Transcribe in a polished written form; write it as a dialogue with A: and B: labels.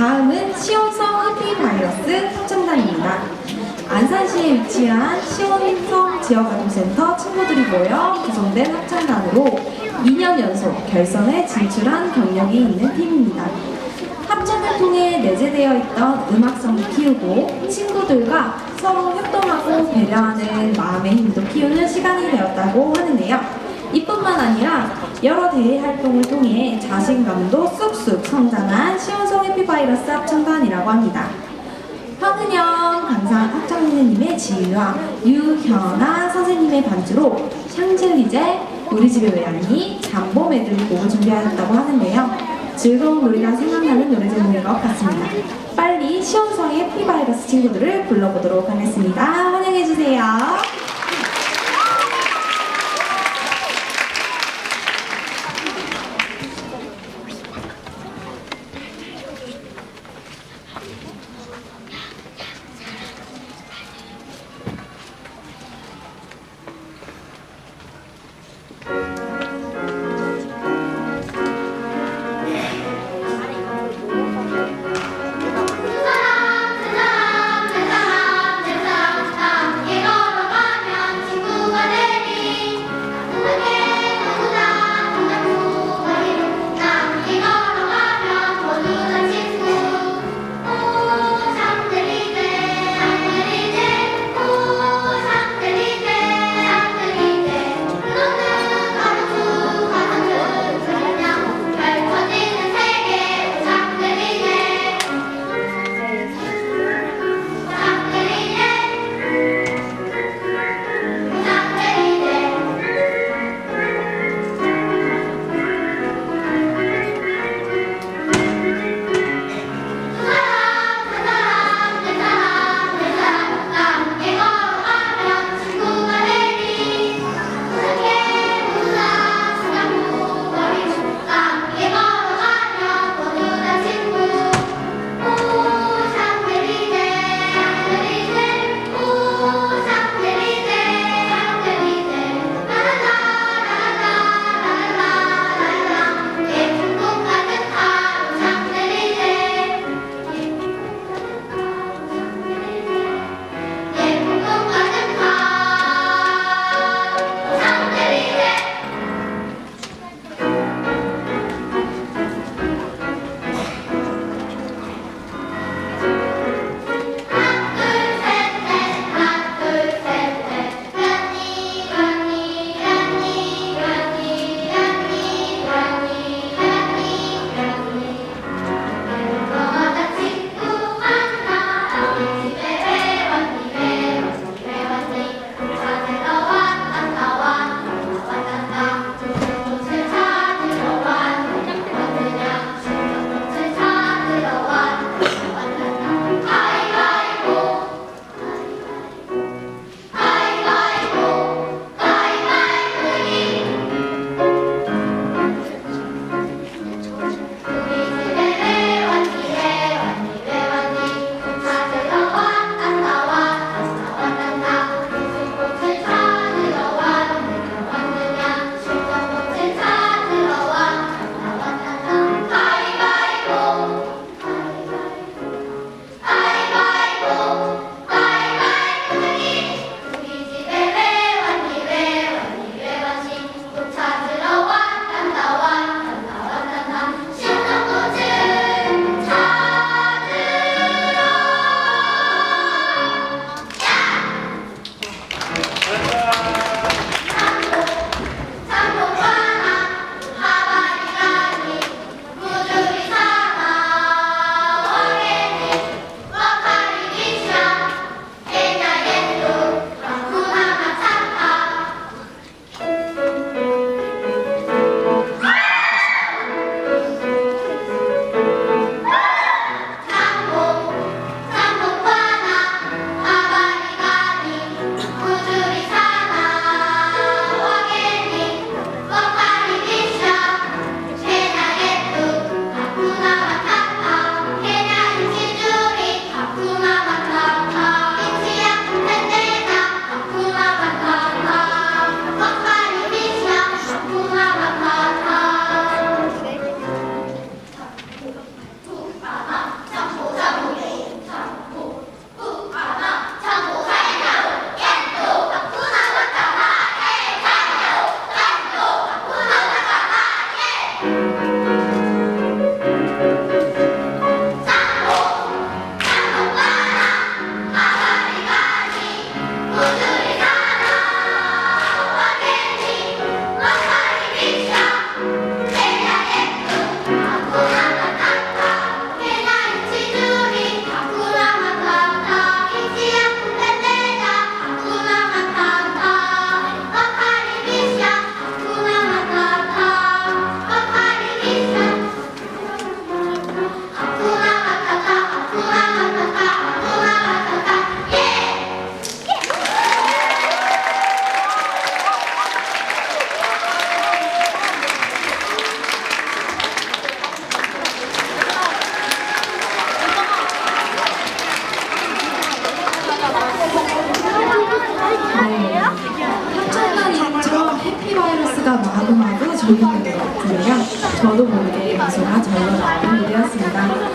A: 다음은 시온성 해피바이러스 합창단입니다. 안산시에 위치한 시온성 지역아동센터 친구들이 모여 구성된 합창단으로 2년 연속 결선에 진출한 경력이 있는 팀입니다. 합창을 통해 내재되어 있던 음악성을 키우고 친구들과 서로 협동하고 배려하는 마음의 힘도 키우는 시간이 되었다고 하는데요. 이뿐만 아니라 여러 대회 활동을 통해 자신감도 쑥쑥 성장한 시온성 해피바이러스 합창단이라고 합니다. 황은영 강사 합창단님의 지휘와 유현아 선생님의 반주로 샹젤리제, 우리 집의 외양이, 잠보 메들리곡을 준비하였다고 하는데요. 즐거운 노래가 생각나는 노래 제목인 것 같습니다. 빨리 시온성의 해피바이러스 친구들을 불러보도록 하겠습니다. 환영해주세요.
B: 내 사람 함께 걸어가며
A: 진짜 마구마구 절로 되는 것 같은데요. 저도 모르게 미소가 절로 나오는 무대였습니다.